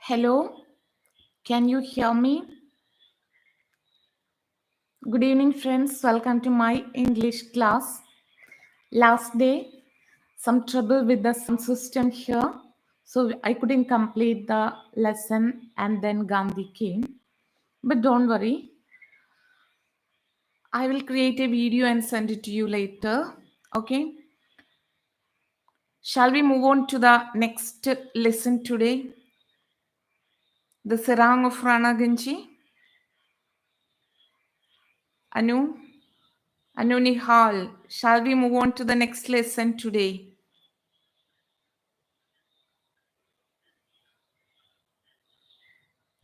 Hello, can you hear me? Good evening, friends. Welcome to my English class. Last day, some trouble with the sound system here, so I couldn't complete the lesson and then Gandhi came. But don't worry, I will create a video and send it to you later. Okay, shall we move on to the next lesson today? The serang of Ranaganji. Anu, Anu Nihal, shall we move on to the next lesson today?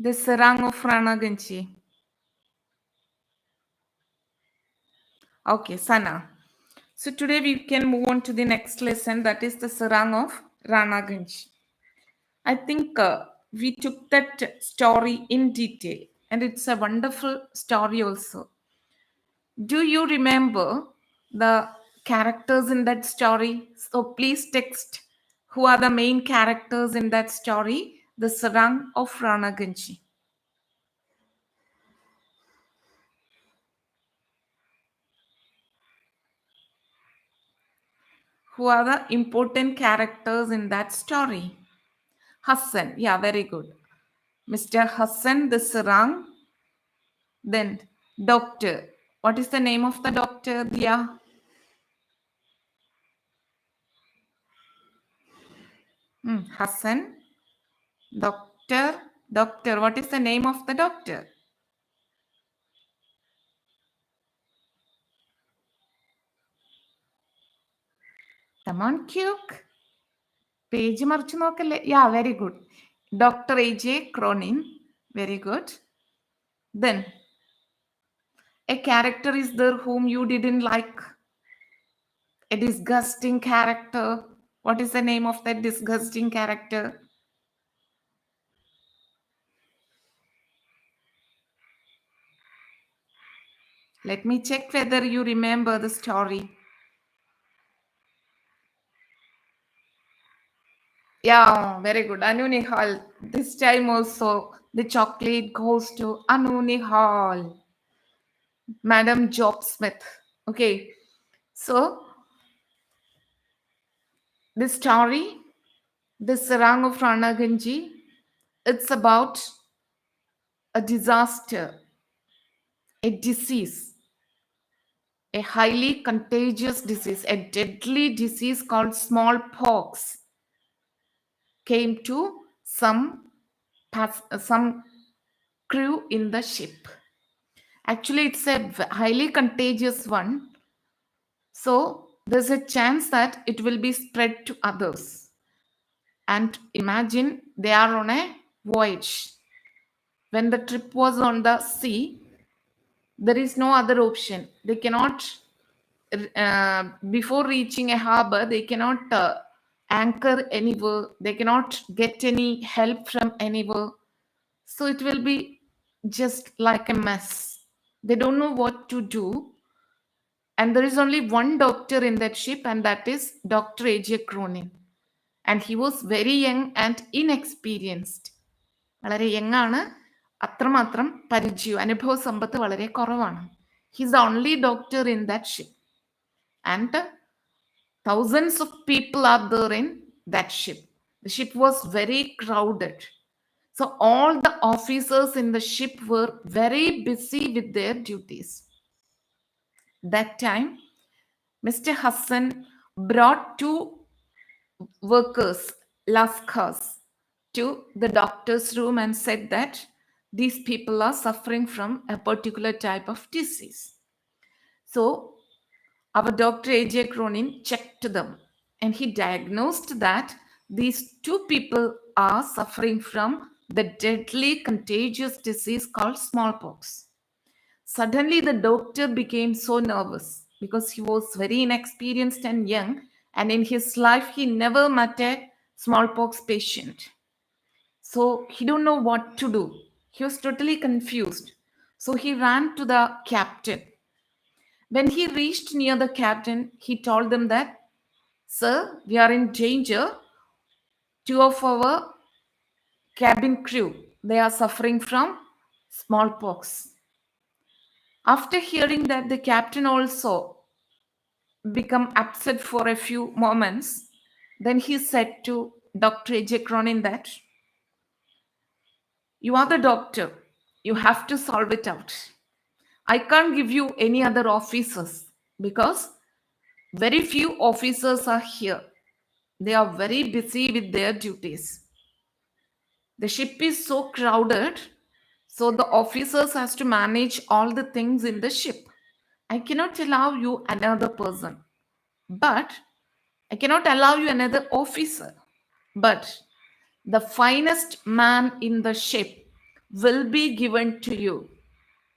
The serang of Ranaganji. Okay, Sana. So today we can move on to the next lesson, that is the serang of Ranaganji. I think we took that story in detail, and it's a wonderful story also. Do you remember the characters in that story? So please text who are the main characters in that story, the serang of Ranaganji. Who are the important characters in that story? Hassan, yeah, very good. Mr. Hassan the Sarang. Then doctor. What is the name of the doctor, Dia? Hassan. Doctor. Doctor. What is the name of the doctor? Come on, Q. Page മറിച്ച് നോക്കല്ലേ? Yeah, very good. Dr. A.J. Cronin. Very good. Then a character is there whom you didn't like. A disgusting character. What is the name of that disgusting character? Let me check whether you remember the story. Yeah, very good. Anu Nihal. This time also, the chocolate goes to Anu Nihal, Madam Job Smith. Okay, so the story, the Sarang of Ranaganji, it's about a disaster, a disease, a highly contagious disease, a deadly disease called smallpox came to some crew in the ship. Actually, it's a highly contagious one. So there's a chance that it will be spread to others. And imagine they are on a voyage. When the trip was on the sea, there is no other option. They cannot, before reaching a harbor, they cannot anchor anywhere. They cannot get any help from anywhere. So it will be just like a mess. They don't know what to do. And there is only one doctor in that ship, and that is Dr. A.J. Cronin. And he was very young and inexperienced. വളരെ young ആണ്, അത്രമാത്രം പരിചയം അനുഭവ സമ്പത്ത് വളരെ കുറവാണ്. He's the only doctor in that ship. And thousands of people are there in that ship. The ship was very crowded. So all the officers in the ship were very busy with their duties. That time, Mr. Hassan brought two workers, Lascars, to the doctor's room and said that these people are suffering from a particular type of disease. So our Dr. A.J. Cronin checked them and he diagnosed that these two people are suffering from the deadly contagious disease called smallpox. Suddenly, the doctor became so nervous because he was very inexperienced and young, and in his life, he never met a smallpox patient. So he don't know what to do. He was totally confused. So he ran to the captain. When he reached near the captain, he told them that, "Sir, we are in danger. Two of our cabin crew, they are suffering from smallpox. After hearing that, the captain also become upset for a few moments. Then he said to Dr. AJ Cronin that you are the doctor. You have to solve it out. I can't give you any other officers because very few officers are here. They are very busy with their duties. The ship is so crowded, so the officers has to manage all the things in the ship. I cannot allow you another person, but I cannot allow you another officer. But the finest man in the ship will be given to you.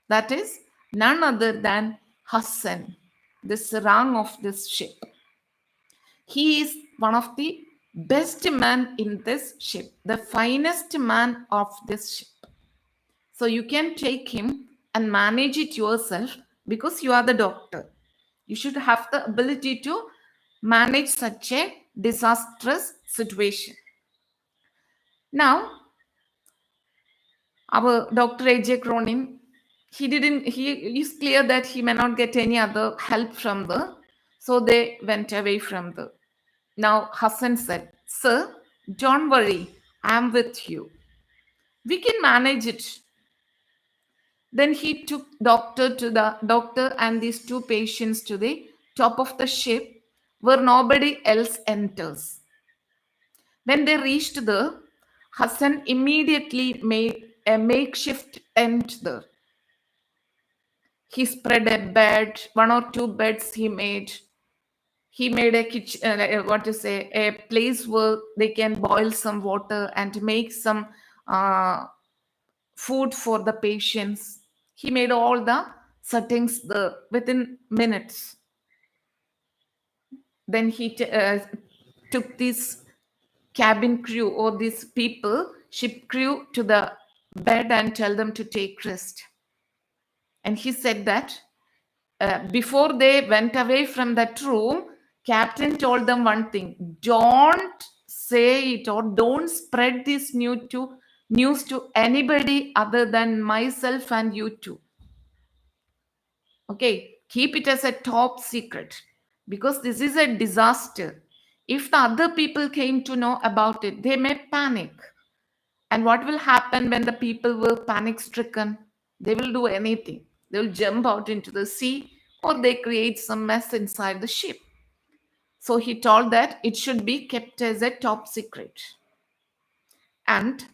That is none other than Hassan, the serang of this ship. He is one of the best men in this ship, the finest man of this ship. So you can take him and manage it yourself because you are the doctor. You should have the ability to manage such a disastrous situation. Now, our Dr. AJ Cronin, he is clear that he may not get any other help from the, so they went away from the. Now Hassan said, Sir, don't worry, I am with you. We can manage it. Then he took doctor and these two patients to the top of the ship where nobody else enters. When they reached there, Hassan immediately made a makeshift tent there. He spread a bed, one or two beds he made. He made a kitchen, a place where they can boil some water and make some uh, food for the patients. He made all the settings within minutes. Then he took this cabin crew or these people, ship crew, to the bed and tell them to take rest. And he said that before they went away from that room, captain told them one thing: don't say it or don't spread this news to anybody other than myself and you two. Okay, keep it as a top secret because this is a disaster. If the other people came to know about it, they may panic. And what will happen when the people were panic stricken? They will do anything. They will jump out into the sea or they create some mess inside the ship. So he told that it should be kept as a top secret. And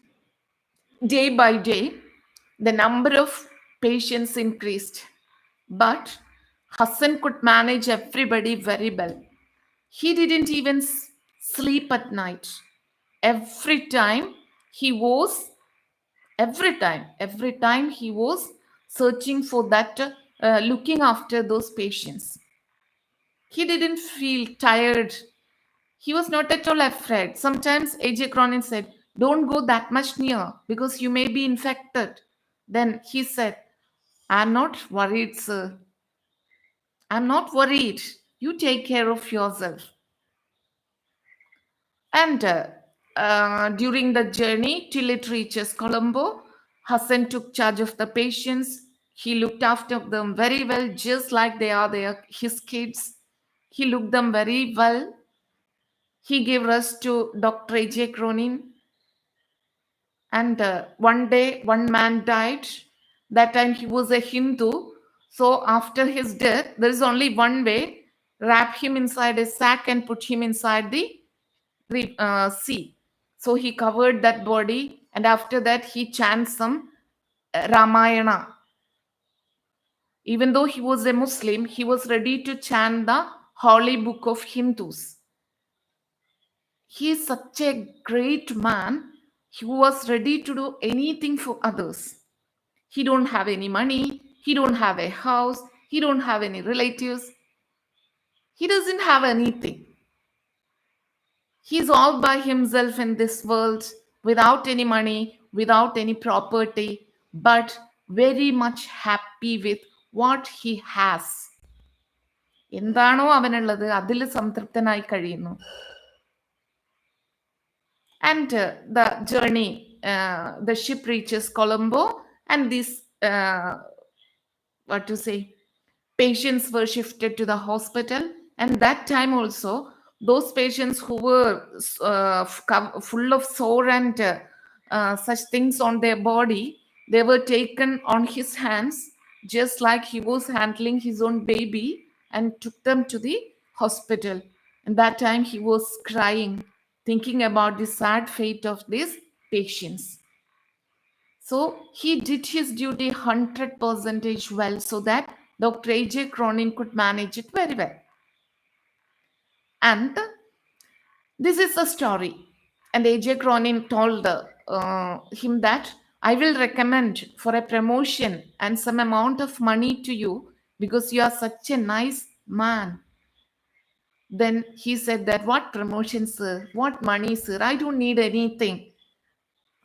day by day, the number of patients increased. But Hassan could manage everybody very well. He didn't even sleep at night. Every time he was every time he was searching for that, looking after those patients. He didn't feel tired. He was not at all afraid. Sometimes AJ Cronin said, don't go that much near because you may be infected. Then he said, I'm not worried, sir. I'm not worried. You take care of yourself. And during the journey till it reaches Colombo, Hassan took charge of the patients. He looked after them very well, just like they are his kids. He looked them very well. He gave rest to Dr. AJ Cronin. And one day, one man died. That time he was a Hindu. So after his death, there is only one way: wrap him inside a sack and put him inside the sea. So he covered that body, and after that he chants some Ramayana. Even though he was a Muslim, he was ready to chant the holy book of Hindus. He is such a great man. He was ready to do anything for others. He don't have any money. He don't have a house. He don't have any relatives. He doesn't have anything. He's all by himself in this world without any money, without any property, but very much happy with what he has. എന്താണോ അവനുള്ളത് അതിൽ സംതൃപ്തനായി കഴിയുന്നു. And the journey the ship reaches Colombo, and this what to say, patients were shifted to the hospital. And that time also, those patients who were full of sore and such things on their body, they were taken on his hands, just like he was handling his own baby, and took them to the hospital. And that time he was crying, thinking about the sad fate of these patients. So he did his duty 100% well, so that Dr. A.J. Cronin could manage it very well. And this is the story. And A.J. Cronin told him that I will recommend for a promotion and some amount of money to you because you are such a nice man. Then he said that, what promotion, sir? What money, sir? I don't need anything.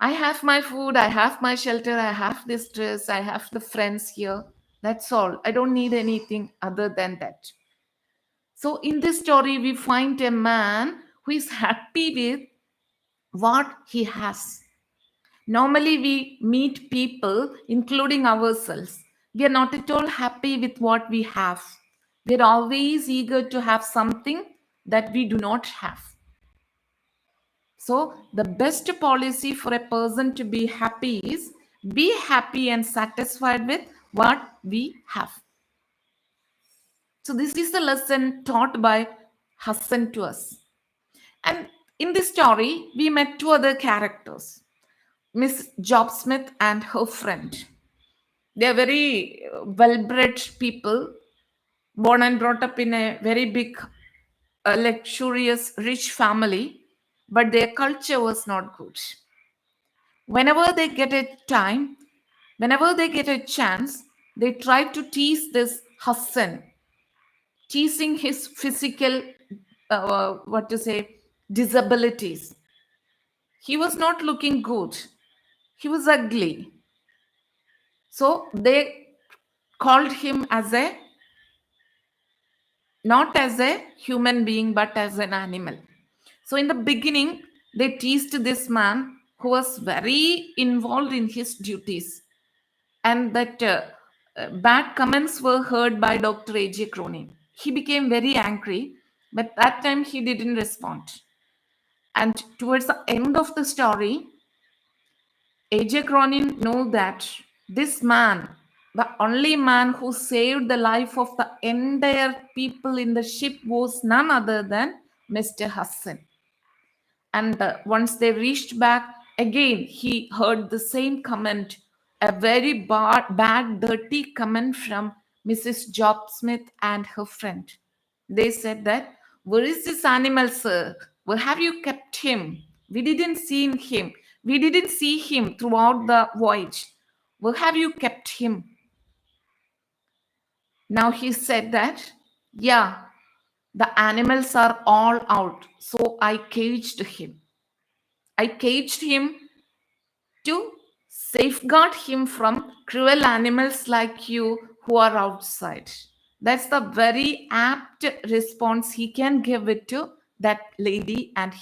I have my food, I have my shelter, I have this dress, I have the friends here. That's all. I don't need anything other than that. So, in this story, we find a man who is happy with what he has. Normally, we meet people, including ourselves. We are not at all happy with what we have. We are always eager to have something that we do not have. So, the best policy for a person to be happy is be happy and satisfied with what we have. So, this is the lesson taught by Hassan to us. And in this story, we met two other characters, Miss Job Smith and her friend. They are very well bred people, born and brought up in a very big, luxurious, rich family, but their culture was not good. Whenever they get a time, whenever they get a chance, they try to tease this Hassan, teasing his physical, what to say, disabilities. He was not looking good. He was ugly. So they called him as a, not as a human being, but as an animal. So in the beginning, they teased this man who was very involved in his duties, and that bad comments were heard by Dr. A.J. Cronin. He became very angry, but that time he didn't respond. And towards the end of the story, A.J. Cronin knew that this man, the only man who saved the life of the entire people in the ship, was none other than Mr. Hassan. And once they reached back, again he heard the same comment, a very bad, dirty comment from Mrs. Job Smith and her friend. They said that, where is this animal, sir? Where have you kept him? We didn't see him. We didn't see him throughout the voyage. Where have you kept him? Now he said that, yeah, the animals are all out. So I caged him. I caged him to safeguard him from cruel animals like you who are outside. That's the very apt response he can give it to that lady and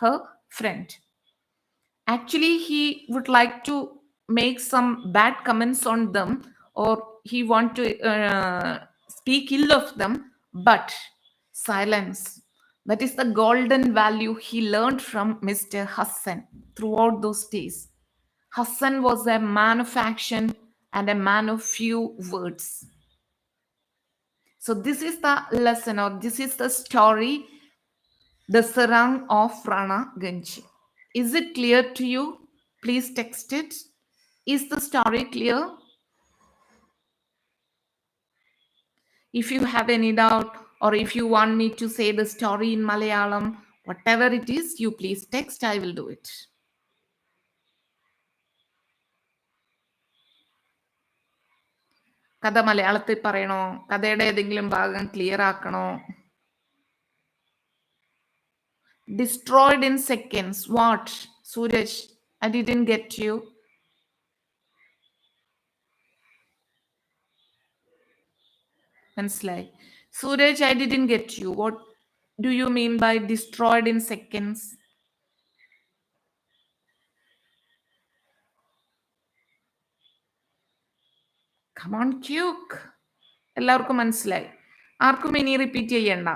her friend. Actually, he would like to make some bad comments on them, or he want to speak ill of them, but silence. That is the golden value he learned from Mr. Hassan throughout those days. Hassan was a man of action and a man of few words. So this is the lesson, or this is the story, the serang of Ranaganji. Is it clear to you? Please text it. Is the story clear? If you have any doubt, or if you want me to say the story in Malayalam, whatever it is, you please text, I will do it. കഥ മലയാളത്തിൽ പറയണോ? കഥയുടെ ഏതെങ്കിലും ഭാഗം clear ആക്കണോ? Destroyed in seconds. What? Suraj, I didn't get you. മനസ്സിലായി. Suraj, I didn't get you. What do you mean by destroyed in seconds? Come on quake. എല്ലാവർക്കും മനസ്സിലായി? ആർക്കും ഇനി റിപ്പീറ്റ് ചെയ്യണ്ട.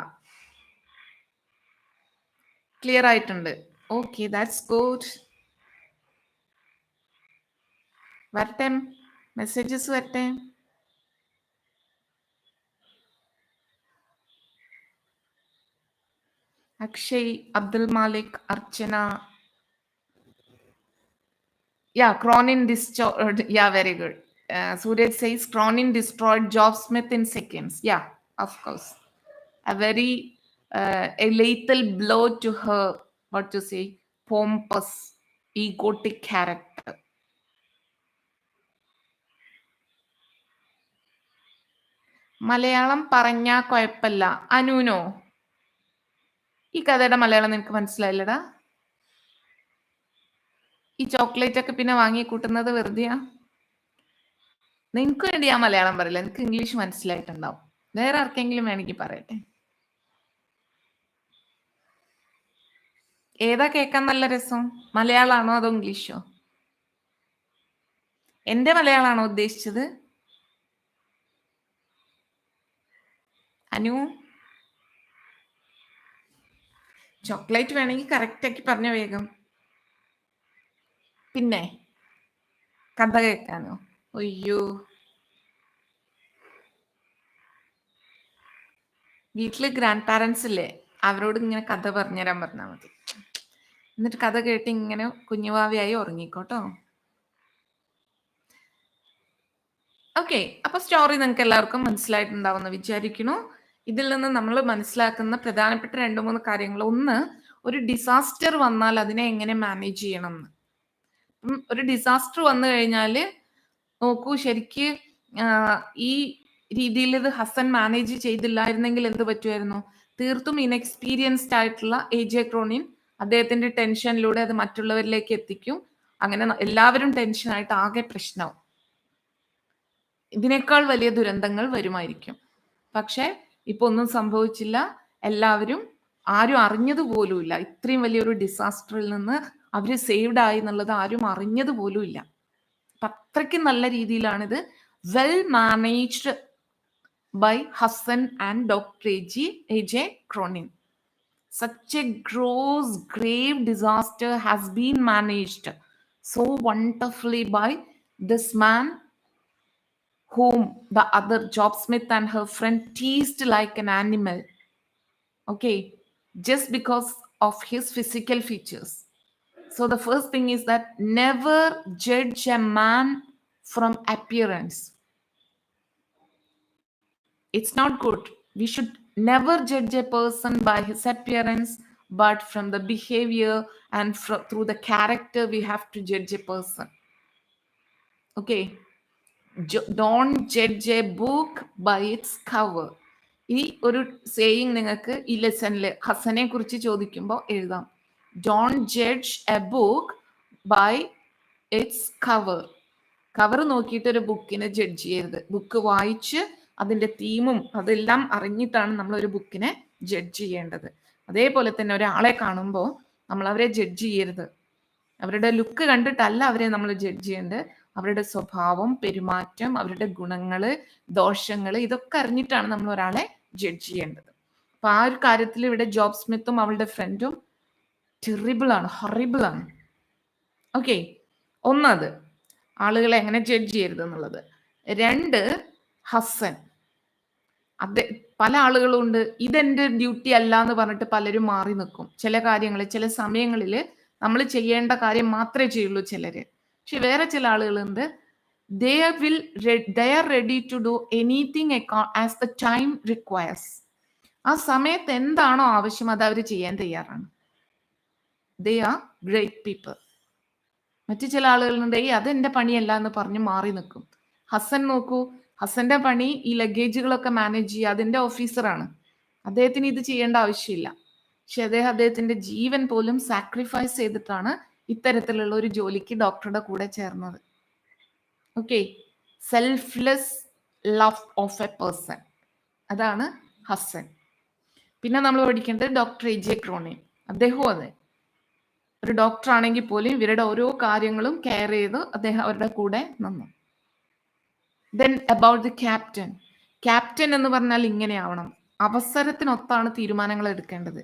ക്ലിയർ ആയിട്ടുണ്ട്? Okay, that's good. വരട്ടെ, മെസ്സേജസ് വരട്ടെ. അക്ഷയ്, അബ്ദുൽ മാലിക്, അർച്ചന. Yeah, Cronin destroyed. Yeah, very good. Suraj says Cronin destroyed Job Smith in seconds. Yeah, of course. A very a lethal blow to her, what to say, pompous, egotic character. Malayalam പറഞ്ഞാ കുഴപ്പമില്ല. അനുനോ, ഈ കഥയുടെ മലയാളം നിനക്ക് മനസ്സിലായില്ലടാ? ഈ chocolate ഒക്കെ പിന്നെ വാങ്ങി കൂട്ടുന്നത് വെറുതെയാ? നിനക്ക് വേണ്ടി ഞാൻ മലയാളം പറയില്ല, എനിക്ക് ഇംഗ്ലീഷ് മനസ്സിലായിട്ടുണ്ടാവും. വേറെ ആർക്കെങ്കിലും വേണമെങ്കിൽ പറയട്ടെ. ഏതാ കേൾക്കാൻ നല്ല രസം? മലയാളമാണോ അതോ ഇംഗ്ലീഷോ? എന്റെ മലയാളമാണോ ഉദ്ദേശിച്ചത്? അനു, ചോക്ലേറ്റ് വേണമെങ്കിൽ കറക്റ്റ് ആക്കി പറഞ്ഞ വേഗം. പിന്നെ കഥ കേൾക്കാനോ? അയ്യോ, വീട്ടില് ഗ്രാൻഡ് പാരൻസ് ഇല്ലേ, അവരോട് ഇങ്ങനെ കഥ പറഞ്ഞുതരാൻ പറഞ്ഞാൽ മതി. എന്നിട്ട് കഥ കേട്ട് ഇങ്ങനെ കുഞ്ഞുവാവിയായി ഉറങ്ങിക്കോട്ടോ. ഓക്കെ, അപ്പൊ സ്റ്റോറി നിങ്ങൾക്ക് എല്ലാവർക്കും മനസ്സിലായിട്ടുണ്ടാവുമെന്ന് വിചാരിക്കുന്നു. ഇതിൽ നിന്ന് നമ്മൾ മനസ്സിലാക്കുന്ന പ്രധാനപ്പെട്ട 2-3 കാര്യങ്ങൾ. ഒന്ന്, ഒരു ഡിസാസ്റ്റർ വന്നാൽ അതിനെ എങ്ങനെ മാനേജ് ചെയ്യണം എന്ന്. ഒരു ഡിസാസ്റ്റർ വന്നു കഴിഞ്ഞാൽ നോക്കൂ, ശരിക്ക് ഈ രീതിയിൽ ഇത് ഹസൻ മാനേജ് ചെയ്തില്ലായിരുന്നെങ്കിൽ എന്ത് പറ്റുമായിരുന്നു? തീർത്തും ഇൻഎക്സ്പീരിയൻസ്ഡ് ആയിട്ടുള്ള എ.ജെ. ക്രോണിൻ അദ്ദേഹത്തിന്റെ ടെൻഷനിലൂടെ അത് മറ്റുള്ളവരിലേക്ക് എത്തിക്കും. അങ്ങനെ എല്ലാവരും ടെൻഷനായിട്ട് ആകെ പ്രശ്നവും. ഇതിനേക്കാൾ വലിയ ദുരന്തങ്ങൾ വരുമായിരിക്കും. പക്ഷെ ഇപ്പൊ ഒന്നും സംഭവിച്ചില്ല. എല്ലാവരും, ആരും അറിഞ്ഞതുപോലുമില്ല. ഇത്രയും വലിയൊരു ഡിസാസ്റ്ററിൽ നിന്ന് അവര് സേവ്ഡ് ആയി എന്നുള്ളത് ആരും അറിഞ്ഞതുപോലുമില്ല. അത്രയ്ക്ക് നല്ല രീതിയിലാണിത് well managed by Hasan and doctor A J. Cronin. Such a gross, grave disaster has been managed so wonderfully by this man, whom the other Job Smith and her friend teased like an animal. Okay, just because of his physical features. So the first thing is that never judge a man from appearance. It's not good. We should never judge a person by his appearance, but from the behavior and through the character we have to judge a person. Okay, don't judge a book by its cover. ഈ ഒരു saying നിങ്ങൾക്ക് ഈ ലെസണിൽ ഹസനെ കുറിച്ച് ചോദിക്കുമ്പോൾ എഴുതാം. Don't judge a book by its cover. Cover നോക്കിയിട്ട് ഒരു ബുക്കിനെ judge ചെയ്യരുത്. ബുക്ക് വായിച്ച് അതിന്റെ തീമും അതെല്ലാം അറിഞ്ഞിട്ടാണ് നമ്മൾ ഒരു ബുക്കിനെ ജഡ്ജ് ചെയ്യേണ്ടത്. അതേപോലെ തന്നെ ഒരാളെ കാണുമ്പോൾ നമ്മൾ അവരെ ജഡ്ജ് ചെയ്യരുത്. അവരുടെ ലുക്ക് കണ്ടിട്ടല്ല അവരെ നമ്മൾ ജഡ്ജ് ചെയ്യേണ്ടത്. അവരുടെ സ്വഭാവം, പെരുമാറ്റം, അവരുടെ ഗുണങ്ങള്, ദോഷങ്ങള്, ഇതൊക്കെ അറിഞ്ഞിട്ടാണ് നമ്മൾ ഒരാളെ ജഡ്ജ് ചെയ്യേണ്ടത്. അപ്പൊ ആ ഒരു കാര്യത്തിൽ ഇവിടെ ജോബ് സ്മിത്തും അവളുടെ ഫ്രണ്ടും ടെറിബിൾ ആണ്, ഹൊറിബിൾ ആണ്. ഓക്കെ, ഒന്നത് ആളുകളെ എങ്ങനെ ജഡ്ജ് ചെയ്യരുത് എന്നുള്ളത്. 2, ഹസൻ. പല ആളുകളും ഉണ്ട്, ഇതെന്റെ ഡ്യൂട്ടി അല്ല എന്ന് പറഞ്ഞിട്ട് പലരും മാറി നിൽക്കും. ചില കാര്യങ്ങൾ, ചില സമയങ്ങളിൽ നമ്മൾ ചെയ്യേണ്ട കാര്യം മാത്രമേ ചെയ്യുള്ളൂ ചിലര്. പക്ഷെ വേറെ ചില ആളുകളുണ്ട്, they are ready to do anything as the time requires. ആ സമയത്ത് എന്താണോ ആവശ്യം അത് അവർ ചെയ്യാൻ തയ്യാറാണ്. They are great people. മറ്റു ചില ആളുകളുണ്ട്, അതെന്റെ പണിയല്ല എന്ന് പറഞ്ഞ് മാറി നിൽക്കും. ഹസൻ നോക്കൂ, ഹസന്റെ പണി ഈ ലഗേജുകളൊക്കെ മാനേജ് ചെയ്യുക, അതിന്റെ ഓഫീസറാണ്. അദ്ദേഹത്തിന് ഇത് ചെയ്യേണ്ട ആവശ്യമില്ല. പക്ഷെ അദ്ദേഹത്തിന്റെ ജീവൻ പോലും സാക്രിഫൈസ് ചെയ്തിട്ടാണ് ഇത്തരത്തിലുള്ള ഒരു ജോലിക്ക് ഡോക്ടറുടെ കൂടെ ചേർന്നത്. Okay, selfless love of A person, അതാണ് ഹസൻ. പിന്നെ നമ്മൾ പഠിക്കേണ്ടത് ഡോക്ടർ എ.ജെ. ക്രോണിൻ. അദ്ദേഹവും അതെ, ഒരു ഡോക്ടർ ആണെങ്കിൽ പോലും ഇവരുടെ ഓരോ കാര്യങ്ങളും കെയർ ചെയ്ത് അദ്ദേഹം അവരുടെ കൂടെ നിന്നു. Then about the captain. Captain എന്ന് പറഞ്ഞാൽ ഇങ്ങനെ ആവണം, അവസരത്തിനൊത്താണ് തീരുമാനങ്ങൾ എടുക്കേണ്ടത്.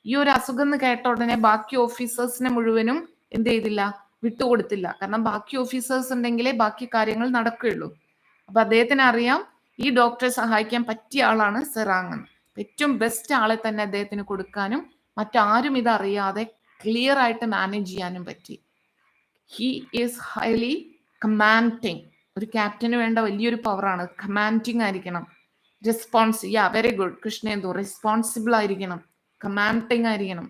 ഈ ഒരു അസുഖം എന്ന് കേട്ട ഉടനെ ബാക്കി ഓഫീസേഴ്സിനെ മുഴുവനും എന്ത് ചെയ്തില്ല, വിട്ടുകൊടുത്തില്ല. കാരണം ബാക്കി ഓഫീസേഴ്സ് ഉണ്ടെങ്കിലേ ബാക്കി കാര്യങ്ങൾ നടക്കുകയുള്ളൂ. അപ്പൊ അദ്ദേഹത്തിന് അറിയാം ഈ ഡോക്ടറെ സഹായിക്കാൻ പറ്റിയ ആളാണ് സെറാങ് എന്ന്. ഏറ്റവും ബെസ്റ്റ് ആളെ തന്നെ അദ്ദേഹത്തിന് കൊടുക്കാനും മറ്റാരും ഇതറിയാതെ ക്ലിയർ ആയിട്ട് മാനേജ് ചെയ്യാനും പറ്റി. He is highly commanding. ഒരു ക്യാപ്റ്റന് വേണ്ട വലിയൊരു പവറാണ്, കമാൻഡിങ് ആയിരിക്കണം. Response, yeah very good Krishnendu, responsible ആയിരിക്കണം, കമാൻഡിങ് ആയിരിക്കണം.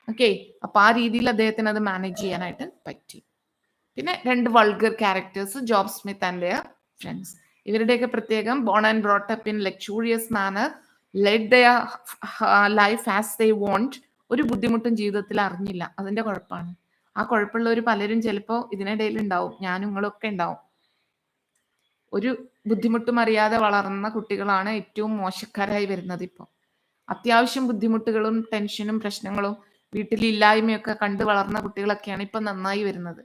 ഓക്കെ, അപ്പൊ ആ രീതിയിൽ അദ്ദേഹത്തിന് അത് മാനേജ് ചെയ്യാനായിട്ട് പറ്റി. പിന്നെ 2 vulgar characters, Job Smith and their friends. ഇവരുടെയൊക്കെ പ്രത്യേകം born and brought up in luxurious manner, led their life as they want. ഒരു ബുദ്ധിമുട്ടും ജീവിതത്തിൽ അറിഞ്ഞില്ല, അതിന്റെ കുഴപ്പമാണ്. ആ കുഴപ്പമുള്ളവർ പലരും ചിലപ്പോൾ ഇതിനിടയിൽ ഉണ്ടാവും, ഞാനും നിങ്ങളൊക്കെ ഉണ്ടാവും. ഒരു ബുദ്ധിമുട്ടും അറിയാതെ വളർന്ന കുട്ടികളാണ് ഏറ്റവും മോശക്കാരായി വരുന്നത്. ഇപ്പോൾ അത്യാവശ്യം ബുദ്ധിമുട്ടുകളും ടെൻഷനും പ്രശ്നങ്ങളും വീട്ടിലില്ലായ്മയൊക്കെ കണ്ടു വളർന്ന കുട്ടികളൊക്കെയാണ് ഇപ്പൊ നന്നായി വരുന്നത്.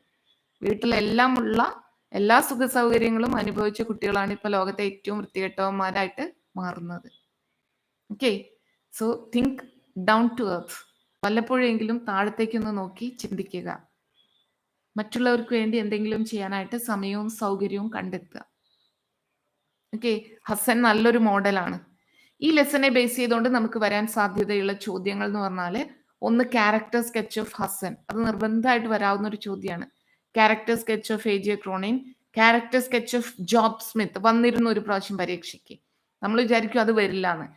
വീട്ടിലെല്ലാം ഉള്ള എല്ലാ സുഖ സൗകര്യങ്ങളും അനുഭവിച്ച കുട്ടികളാണ് ഇപ്പൊ ലോകത്തെ ഏറ്റവും വൃത്തികെട്ടവന്മാരായിട്ട് മാറുന്നത്. Okay, so think down to earth. വല്ലപ്പോഴെങ്കിലും താഴത്തേക്കൊന്ന് നോക്കി ചിന്തിക്കുക. മറ്റുള്ളവർക്ക് വേണ്ടി എന്തെങ്കിലും ചെയ്യാനായിട്ട് സമയവും സൗകര്യവും കണ്ടെത്തുക. ഓക്കെ, ഹസൻ നല്ലൊരു മോഡലാണ്. ഈ ലെസനെ ബേസ് ചെയ്തുകൊണ്ട് നമുക്ക് വരാൻ സാധ്യതയുള്ള ചോദ്യങ്ങൾ എന്ന് പറഞ്ഞാൽ, ഒന്ന് ക്യാരക്ടർ സ്കെച്ച് ഓഫ് ഹസൻ, അത് നിർബന്ധമായിട്ട് വരാവുന്ന ഒരു ചോദ്യമാണ്. Character sketch of A J. Cronin, character sketch of Job Smith വന്നിരുന്നു ഒരു പ്രാവശ്യം പരീക്ഷയ്ക്ക്. നമ്മൾ വിചാരിക്കും അത് വരില്ല എന്ന്.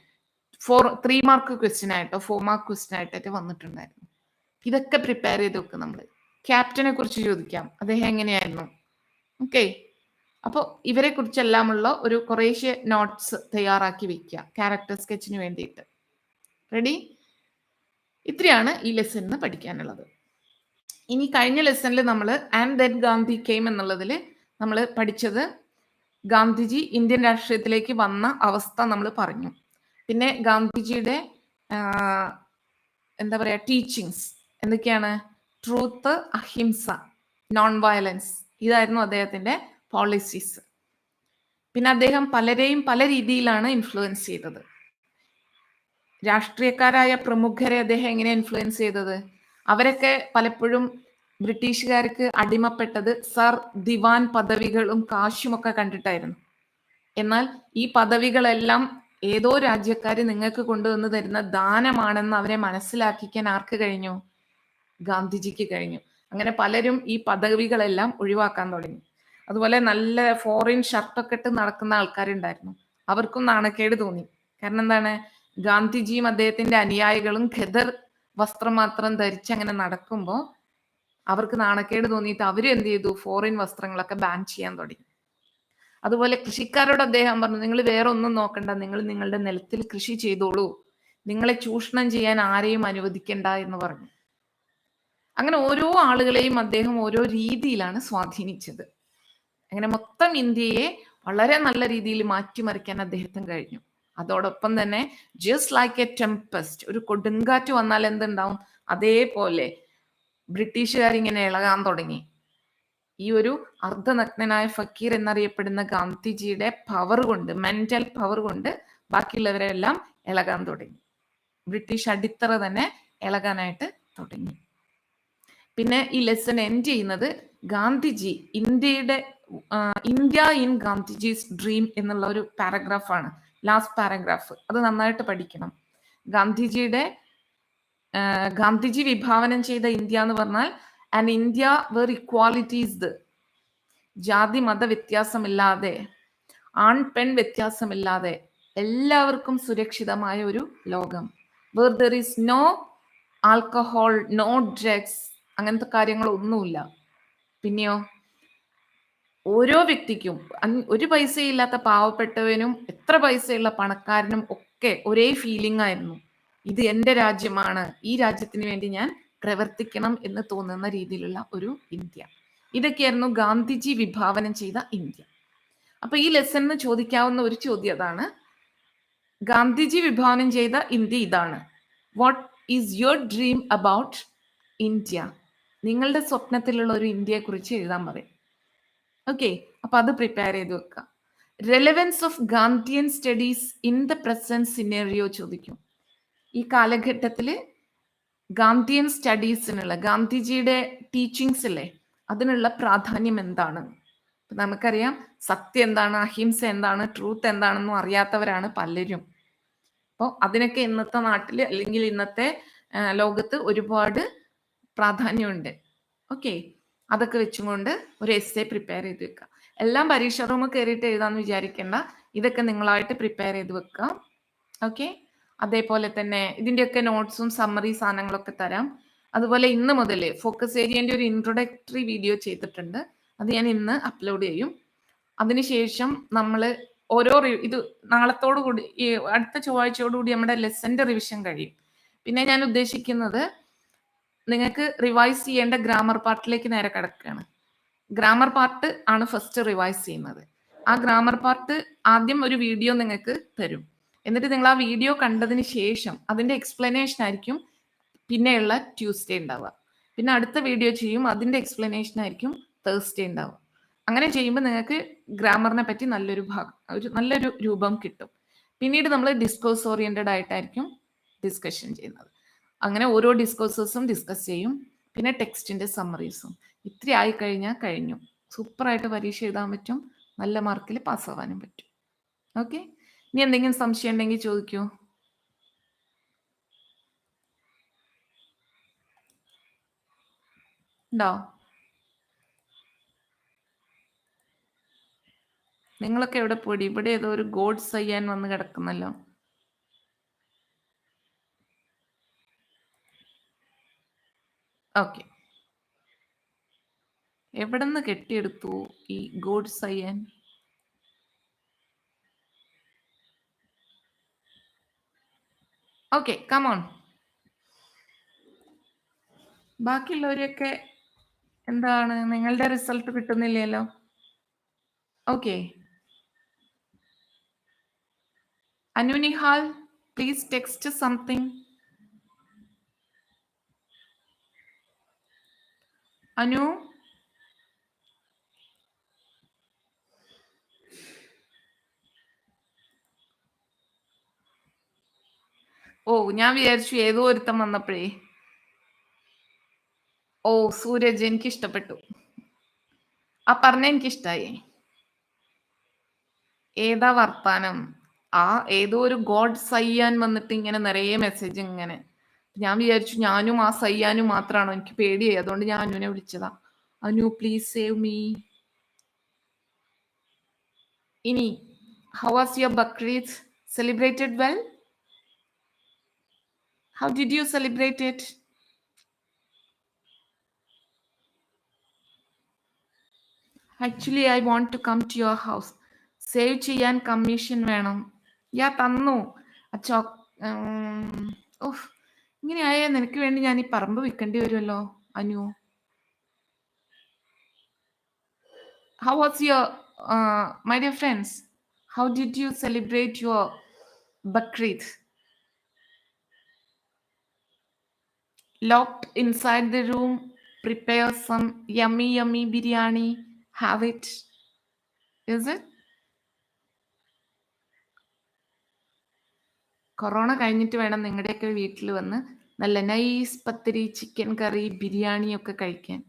3 മാർക്ക് ക്വസ്റ്റ്യൻ ആയിട്ടോ 4 മാർക്ക് ക്വസ്റ്റ്യൻ ആയിട്ടൊക്കെ വന്നിട്ടുണ്ടായിരുന്നു. ഇതൊക്കെ പ്രിപ്പയർ ചെയ്ത് വെക്കും നമ്മൾ. ക്യാപ്റ്റനെ കുറിച്ച് ചോദിക്കാം, അദ്ദേഹം എങ്ങനെയായിരുന്നു. ഓക്കെ, അപ്പോൾ ഇവരെ കുറിച്ചെല്ലാമുള്ള ഒരു കുറേശ്ശെ നോട്ട്സ് തയ്യാറാക്കി വെക്കുക ക്യാരക്ടർ സ്കെച്ചിന് വേണ്ടിയിട്ട്. റെഡി? ഇത്രയാണ് ഈ ലെസണിന് പഠിക്കാനുള്ളത്. ഇനി കഴിഞ്ഞ ലെസണിൽ നമ്മൾ ആൻഡ് ദെൻ ഗാന്ധി കെയിം എന്നുള്ളതിൽ നമ്മൾ പഠിച്ചത് ഗാന്ധിജി ഇന്ത്യൻ രാഷ്ട്രീയത്തിലേക്ക് വന്ന അവസ്ഥ നമ്മൾ പറഞ്ഞു. പിന്നെ ഗാന്ധിജിയുടെ എന്താ പറയുക ടീച്ചിങ്സ് എന്തൊക്കെയാണ്? ട്രൂത്ത്, അഹിംസ, നോൺ വയലൻസ്, ഇതായിരുന്നു അദ്ദേഹത്തിന്റെ പോളിസീസ്. പിന്നെ അദ്ദേഹം പലരെയും പല രീതിയിലാണ് ഇൻഫ്ലുവൻസ് ചെയ്തത്. രാഷ്ട്രീയക്കാരായ പ്രമുഖരെ അദ്ദേഹം എങ്ങനെ ഇൻഫ്ലുവൻസ് ചെയ്തത്? അവരൊക്കെ പലപ്പോഴും ബ്രിട്ടീഷുകാർക്ക് അടിമപ്പെട്ടത് സർ, ദിവാൻ പദവികളും കാശുമൊക്കെ കണ്ടിട്ടായിരുന്നു. എന്നാൽ ഈ പദവികളെല്ലാം ഏതോ രാജ്യക്കാർ നിങ്ങൾക്ക് കൊണ്ടുവന്ന് തരുന്ന ദാനമാണെന്ന് അവരെ മനസ്സിലാക്കിക്കാൻ ആർക്ക് കഴിഞ്ഞു? ഗാന്ധിജിക്ക് കഴിഞ്ഞു. അങ്ങനെ പലരും ഈ പദവികളെല്ലാം ഒഴിവാക്കാൻ തുടങ്ങി. അതുപോലെ നല്ല ഫോറിൻ ഷർട്ടൊക്കെ ഇട്ട് നടക്കുന്ന ആൾക്കാരുണ്ടായിരുന്നു, അവർക്കും നാണക്കേട് തോന്നി. കാരണം എന്താണ്? ഗാന്ധിജിയും അദ്ദേഹത്തിന്റെ അനുയായികളും ഖദർ വസ്ത്രം മാത്രം ധരിച്ച് അങ്ങനെ നടക്കുമ്പോൾ അവർക്ക് നാണക്കേട് തോന്നിയിട്ട് അവരും എന്ത് ചെയ്തു? ഫോറിൻ വസ്ത്രങ്ങളൊക്കെ ബാൻ ചെയ്യാൻ തുടങ്ങി. അതുപോലെ കൃഷിക്കാരോട് അദ്ദേഹം പറഞ്ഞു, നിങ്ങൾ വേറെ ഒന്നും നോക്കണ്ട, നിങ്ങൾ നിങ്ങളുടെ നിലത്തിൽ കൃഷി ചെയ്തോളൂ, നിങ്ങളെ ചൂഷണം ചെയ്യാൻ ആരെയും അനുവദിക്കണ്ട എന്ന് പറഞ്ഞു. അങ്ങനെ ഓരോ ആളുകളെയും അദ്ദേഹം ഓരോ രീതിയിലാണ് സ്വാധീനിച്ചത്. അങ്ങനെ മൊത്തം ഇന്ത്യയെ വളരെ നല്ല രീതിയിൽ മാറ്റിമറിക്കാൻ അദ്ദേഹത്തിന് കഴിഞ്ഞു. അതോടൊപ്പം തന്നെ ജസ്റ്റ് ലൈക്ക് എ ടെമ്പസ്റ്റ്, ഒരു കൊടുങ്കാറ്റ് വന്നാൽ എന്തുണ്ടാവും, അതേപോലെ ബ്രിട്ടീഷുകാരിങ്ങനെ ഇളകാൻ തുടങ്ങി. ഈ ഒരു അർദ്ധനഗ്നനായ ഫക്കീർ എന്നറിയപ്പെടുന്ന ഗാന്ധിജിയുടെ പവർ കൊണ്ട്, മെന്റൽ പവർ കൊണ്ട് ബാക്കിയുള്ളവരെല്ലാം ഇളകാൻ തുടങ്ങി. ബ്രിട്ടീഷ് അടിത്തറ തന്നെ ഇളകാനായിട്ട് തുടങ്ങി. പിന്നെ ഈ ലെസൺ എൻഡ് ചെയ്യുന്നത് Gandhiji India in Gandhiji's dream എന്നുള്ള ഒരു പാരഗ്രാഫാണ്, ലാസ്റ്റ് പാരഗ്രാഫ്. അത് നന്നായിട്ട് പഠിക്കണം. ഗാന്ധിജി വിഭാവനം ചെയ്ത ഇന്ത്യ എന്ന് പറഞ്ഞാൽ an India where equality is the, ജാതി മത വ്യത്യാസമില്ലാതെ, ആൺ പെൺ വ്യത്യാസമില്ലാതെ എല്ലാവർക്കും സുരക്ഷിതമായ ഒരു ലോകം. Where there is no alcohol, no drugs, അങ്ങനത്തെ കാര്യങ്ങളൊന്നുമില്ല. പിന്നെയോ ഓരോ വ്യക്തിക്കും, ഒരു പൈസയില്ലാത്ത പാവപ്പെട്ടവനും എത്ര പൈസയുള്ള പണക്കാരനും ഒക്കെ ഒരേ ഫീലിംഗ് ആയിരുന്നു, ഇത് എൻ്റെ രാജ്യമാണ്, ഈ രാജ്യത്തിന് വേണ്ടി ഞാൻ പ്രവർത്തിക്കണം എന്ന് തോന്നുന്ന രീതിയിലുള്ള ഒരു ഇന്ത്യ. ഇതൊക്കെയായിരുന്നു ഗാന്ധിജി വിഭാവനം ചെയ്ത ഇന്ത്യ. അപ്പൊ ഈ ലെസണിന് ചോദിക്കാവുന്ന ഒരു ചോദ്യം അതാണ്, ഗാന്ധിജി വിഭാവനം ചെയ്ത ഇന്ത്യ ഇതാണ്. What is your dream about India? നിങ്ങളുടെ സ്വപ്നത്തിലുള്ള ഒരു ഇന്ത്യയെ കുറിച്ച് എഴുതാൻ പറയും. ഓക്കെ, അപ്പൊ അത് പ്രിപ്പയർ ചെയ്ത് വെക്കുക. Relevance of Gandhian studies in the present scenario ചോദിക്കും. ഈ കാലഘട്ടത്തിൽ ഗാന്ധിയൻ സ്റ്റഡീസിനുള്ള ഗാന്ധിജിയുടെ ടീച്ചിങ്സ് ഇല്ലേ, അതിനുള്ള പ്രാധാന്യം എന്താണ്? നമുക്കറിയാം സത്യം എന്താണ്, അഹിംസ എന്താണ്, ട്രൂത്ത് എന്താണെന്നും അറിയാത്തവരാണ് പലരും. അപ്പോൾ അതിനൊക്കെ ഇന്നത്തെ നാട്ടിൽ അല്ലെങ്കിൽ ഇന്നത്തെ ലോകത്ത് ഒരുപാട് പ്രാധാന്യമുണ്ട്. ഓക്കെ, അതൊക്കെ വെച്ചുകൊണ്ട് ഒരു എസ്സേ പ്രിപ്പയർ ചെയ്ത് വെക്കുക. എല്ലാം പരീക്ഷ റൂമിൽ കയറിയിട്ട് എഴുതാന്ന് വിചാരിക്കേണ്ട, ഇതൊക്കെ നിങ്ങളായിട്ട് പ്രിപ്പയർ ചെയ്ത് വെക്കുക. ഓക്കെ, അതേപോലെ തന്നെ ഇതിൻ്റെയൊക്കെ നോട്ട്സും സമ്മറി സാധനങ്ങളൊക്കെ തരാം. അതുപോലെ ഇന്ന് മുതൽ ഫോക്കസ് ഏരിയൻ്റെ ഒരു ഇൻട്രൊഡക്ടറി വീഡിയോ ചെയ്തിട്ടുണ്ട്, അത് ഞാൻ ഇന്ന് അപ്ലോഡ് ചെയ്യും. അതിനുശേഷം നമ്മൾ ഓരോ ഇത് നാളത്തോടു കൂടി ഈ അടുത്ത ചൊവ്വാഴ്ചയോടുകൂടി നമ്മുടെ ലെസന്റെ റിവിഷൻ കഴിയും. പിന്നെ ഞാൻ ഉദ്ദേശിക്കുന്നത് നിങ്ങൾക്ക് റിവൈസ് ചെയ്യേണ്ട ഗ്രാമർ പാർട്ടിലേക്ക് നേരെ കിടക്കുകയാണ്. ഗ്രാമർ പാർട്ട് ആണ് ഫസ്റ്റ് റിവൈസ് ചെയ്യുന്നത്. ആ ഗ്രാമർ പാർട്ട് ആദ്യം ഒരു വീഡിയോ നിങ്ങൾക്ക് തരും. എന്നിട്ട് നിങ്ങൾ ആ വീഡിയോ കണ്ടതിന് ശേഷം അതിന്റെ എക്സ്പ്ലനേഷൻ ആയിരിക്കും പിന്നെയുള്ള ട്യൂസ്ഡേ ഉണ്ടാവുക. പിന്നെ അടുത്ത വീഡിയോ ചെയ്യും, അതിന്റെ എക്സ്പ്ലനേഷൻ ആയിരിക്കും തേഴ്സ്ഡേ ഉണ്ടാവുക. അങ്ങനെ ചെയ്യുമ്പോൾ നിങ്ങൾക്ക് ഗ്രാമറിനെ പറ്റി നല്ലൊരു രൂപം കിട്ടും. പിന്നീട് നമ്മൾ ഡിസ്കോഴ്സ് ഓറിയന്റഡ് ആയിട്ടായിരിക്കും ഡിസ്കഷൻ ചെയ്യുന്നത്. അങ്ങനെ ഓരോ ഡിസ്കോഴ്സസും ഡിസ്കസ് ചെയ്യും. പിന്നെ ടെക്സ്റ്റിന്റെ സമ്മറീസും. ഇത്ര ആയി കഴിഞ്ഞാൽ കഴിഞ്ഞു. സൂപ്പറായിട്ട് പരീക്ഷ എഴുതാൻ പറ്റും, നല്ല മാർക്കിൽ പാസ്സാവാനും പറ്റും. ഓക്കെ, ഇനി എന്തെങ്കിലും സംശയം ഉണ്ടെങ്കിൽ ചോദിക്കൂ. ഉണ്ടോ? നിങ്ങളൊക്കെ എവിടെ പോയി? ഇവിടെ ഏതോ ഒരു ഗോഡ് സയ്യാൻ വന്ന് കിടക്കുന്നല്ലോ. ഓക്കെ, എവിടെ നിന്ന് കെട്ടിയെടുത്തു ഈ ഗോഡ് സയ്യാൻ? Okay, come on. ബാക്കിയുള്ളവരെയൊക്കെ എന്താണ്, നിങ്ങളുടെ റിസൾട്ട് കിട്ടുന്നില്ലല്ലോ. Okay, Anu Nihal, please text something. Anu, ഓ ഞാൻ വിചാരിച്ചു ഏതോ ഒരുത്തം വന്നപ്പോഴേ. ഓ സൂരജ്, എനിക്ക് ഇഷ്ടപ്പെട്ടു. ആ പറഞ്ഞ എനിക്കിഷ്ടായി. ഏതാ വർത്താനം? ആ ഏതോ ഒരു ഗോഡ് സയ്യാൻ വന്നിട്ട് ഇങ്ങനെ നിറയെ മെസ്സേജ് ഇങ്ങനെ. ഞാൻ വിചാരിച്ചു ഞാനും ആ സയ്യാനും മാത്രമാണോ, എനിക്ക് പേടിയായി, അതുകൊണ്ട് ഞാൻ അനുവിനെ വിളിച്ചതാ. Anu please save me. ഇനി how was your Bakrid? Celebrated well? How did you celebrate it? Actually I want to come to your house. Save ചെയ്യാൻ കമ്മീഷൻ വേണം. യാ തന്നു. അച്ചോ, ഓഹ് ഇങ്ങനെ ആയാ നിനക്ക് വേണ്ടി ഞാൻ ഈ പറമ്പ് വിൽക്കേണ്ടി വരുമല്ലോ Anu. How was your, my dear friends? How did you celebrate your Bakrid? Locked inside the room, prepare some yummy, yummy biryani, have it. Is it? Corona കഴിഞ്ഞിട്ട് വേണം നിങ്ങളുടെയൊക്കെ വീട്ടിൽ വന്ന് നല്ല നൈസ് പത്തിരി, ചിക്കൻ കറി, ബിരിയാണി ഒക്കെ കഴിക്കാൻ.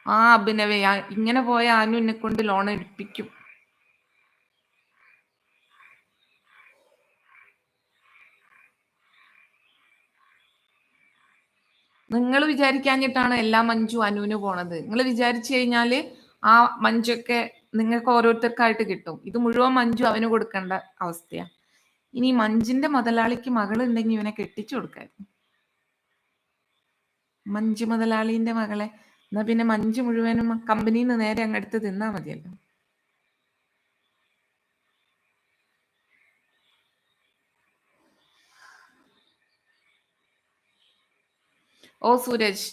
ആ അഭിനവേ, ഇങ്ങനെ പോയ ആനു എന്നെ കൊണ്ട് ലോൺ എടുപ്പിക്കും. നിങ്ങൾ വിചാരിക്കാഞ്ഞിട്ടാണ് എല്ലാ മഞ്ജു അനുവിന് പോണത്. നിങ്ങൾ വിചാരിച്ചു കഴിഞ്ഞാല് ആ മഞ്ജൊക്കെ നിങ്ങൾക്ക് ഓരോരുത്തർക്കായിട്ട് കിട്ടും. ഇത് മുഴുവൻ മഞ്ജു അവന് കൊടുക്കേണ്ട അവസ്ഥയാ. ഇനി മഞ്ജിന്റെ മുതലാളിക്ക് മകളുണ്ടെങ്കിൽ ഇവനെ കെട്ടിച്ചു കൊടുക്കായിരുന്നു. മഞ്ജു മുതലാളിന്റെ മകളെ. എന്നാ പിന്നെ മഞ്ജു മുഴുവനും കമ്പനിയിൽ നിന്ന് നേരെ അങ്ങെടുത്ത് തിന്നാ മതിയല്ലോ. ഓ സൂരജ്,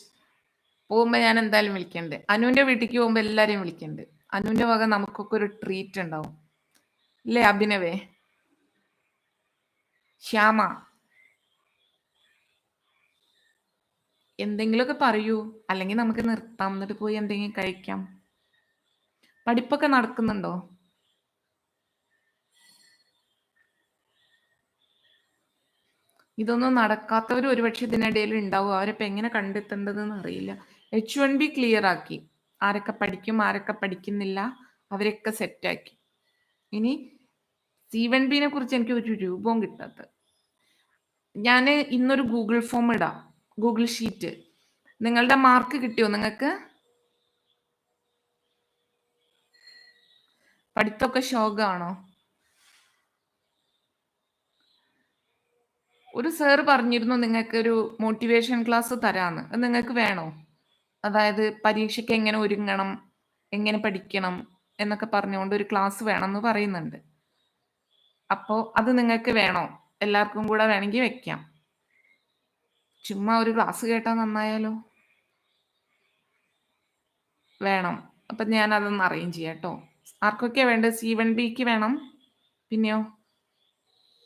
പോകുമ്പോ ഞാൻ എന്തായാലും വിളിക്കണ്ട്. അനുവിന്റെ വീട്ടിലേക്ക് പോകുമ്പോ എല്ലാരെയും വിളിക്കണ്ട്. അനുവിന്റെ വക നമുക്കൊക്കെ ഒരു ട്രീറ്റ് ഉണ്ടാവും അല്ലേ അഭിനവേ? ശ്യാമ, എന്തെങ്കിലുമൊക്കെ പറയൂ, അല്ലെങ്കിൽ നമുക്ക് നിർത്താം, എന്നിട്ട് പോയി എന്തെങ്കിലും കഴിക്കാം. പഠിപ്പൊക്കെ നടക്കുന്നുണ്ടോ? ഇതൊന്നും നടക്കാത്തവർ ഒരുപക്ഷെ ഇതിനിടയിൽ ഉണ്ടാവും. അവരിപ്പോൾ എങ്ങനെ കണ്ടെത്തേണ്ടതെന്ന് അറിയില്ല. H1B ക്ലിയർ ആക്കി. ആരൊക്കെ പഠിക്കും ആരൊക്കെ പഠിക്കുന്നില്ല അവരൊക്കെ സെറ്റാക്കി. ഇനി C1Bനെ കുറിച്ച് എനിക്ക് ഒരു രൂപവും കിട്ടാത്ത. ഞാൻ ഇന്നൊരു ഗൂഗിൾ ഫോം ഇടാം, ഗൂഗിൾ ഷീറ്റ്. നിങ്ങളുടെ മാർക്ക് കിട്ടിയോ? നിങ്ങൾക്ക് പഠിത്തമൊക്കെ ശോകമാണോ? ഒരു സാറ് പറഞ്ഞിരുന്നു നിങ്ങൾക്ക് ഒരു മോട്ടിവേഷൻ ക്ലാസ് തരാമെന്ന്. അത് നിങ്ങൾക്ക് വേണോ? അതായത് പരീക്ഷയ്ക്ക് എങ്ങനെ ഒരുങ്ങണം, എങ്ങനെ പഠിക്കണം എന്നൊക്കെ പറഞ്ഞുകൊണ്ട് ഒരു ക്ലാസ് വേണമെന്ന് പറയുന്നുണ്ട്. അപ്പോൾ അത് നിങ്ങൾക്ക് വേണോ? എല്ലാവർക്കും കൂടെ വേണമെങ്കിൽ വെക്കാം. ചുമ്മാ ഒരു ക്ലാസ് കേട്ടാൽ നന്നായാലോ? വേണം. അപ്പം ഞാൻ അതൊന്ന് അറേഞ്ച് ചെയ്യാം കേട്ടോ. ആർക്കൊക്കെയാണ് വേണ്ടത്? C1Bക്ക് വേണം, പിന്നെയോ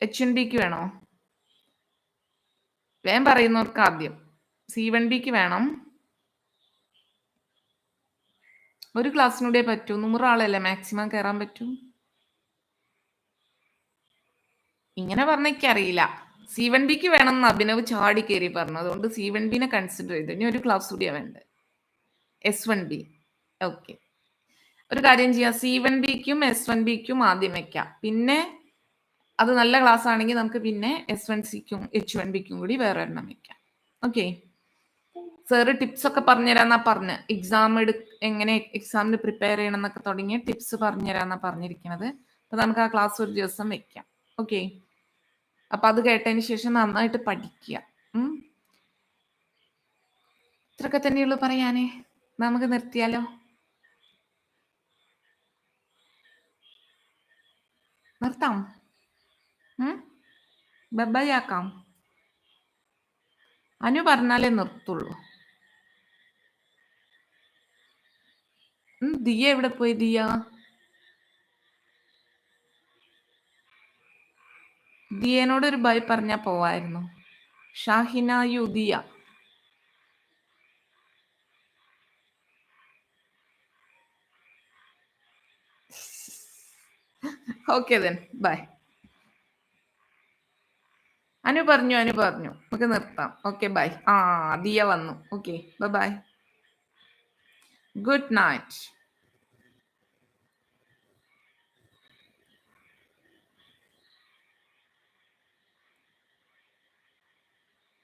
H1Bക്ക് വേണോ? വേഗം പറയുന്നവർക്ക് ആദ്യം. C1Bക്ക് വേണം. ഒരു ക്ലാസ്സിനൂടെ പറ്റൂ. 100 ആളല്ലേ മാക്സിമം കയറാൻ പറ്റൂ. ഇങ്ങനെ പറഞ്ഞറിയില്ല. C1Bക്ക് വേണമെന്ന് അഭിനവ് ചാടി കയറി പറഞ്ഞു. അതുകൊണ്ട് C1Bനെ കൺസിഡർ ചെയ്തു. ഇനി ഒരു ക്ലാസ് കൂടിയാണ് വേണ്ടത്. S1B. ഓക്കെ, ഒരു കാര്യം ചെയ്യാം. C1Bക്കും S1Bക്കും ആദ്യം വെക്കാം. പിന്നെ അത് നല്ല ക്ലാസ് ആണെങ്കിൽ നമുക്ക് പിന്നെ S1Cക്കും H1Bക്കും കൂടി വേറെ എണ്ണം വെക്കാം. ഓക്കെ, സാറ് ടിപ്സ് ഒക്കെ പറഞ്ഞുതരാന്നാ പറഞ്ഞ്. എങ്ങനെ എക്സാമിന് പ്രിപ്പയർ ചെയ്യണം എന്നൊക്കെ തുടങ്ങിയ ടിപ്സ് പറഞ്ഞുതരാന്നാ പറഞ്ഞിരിക്കുന്നത്. അപ്പൊ നമുക്ക് ആ ക്ലാസ് ഒരു ദിവസം വെക്കാം. ഓക്കെ, അപ്പൊ അത് കേട്ടതിന് ശേഷം നന്നായിട്ട് പഠിക്കുക. ഇത്രയൊക്കെ തന്നെയുള്ളൂ പറയാനേ. നമുക്ക് നിർത്തിയാലോ? നിർത്താം. ബൈ ആക്കാം. അനു പറഞ്ഞാലേ നിർത്തുള്ളൂ. ദിയ എവിടെ പോയി? ദിയനോട് ഒരു ബൈ പറഞ്ഞാ പോവായിരുന്നു. ഷാഹിനായു Diya. Okay then bye. Anu പറഞ്ഞു നമുക്ക് നിർത്താം. Okay bye. ദിയ വന്നു. Okay bye. Good night.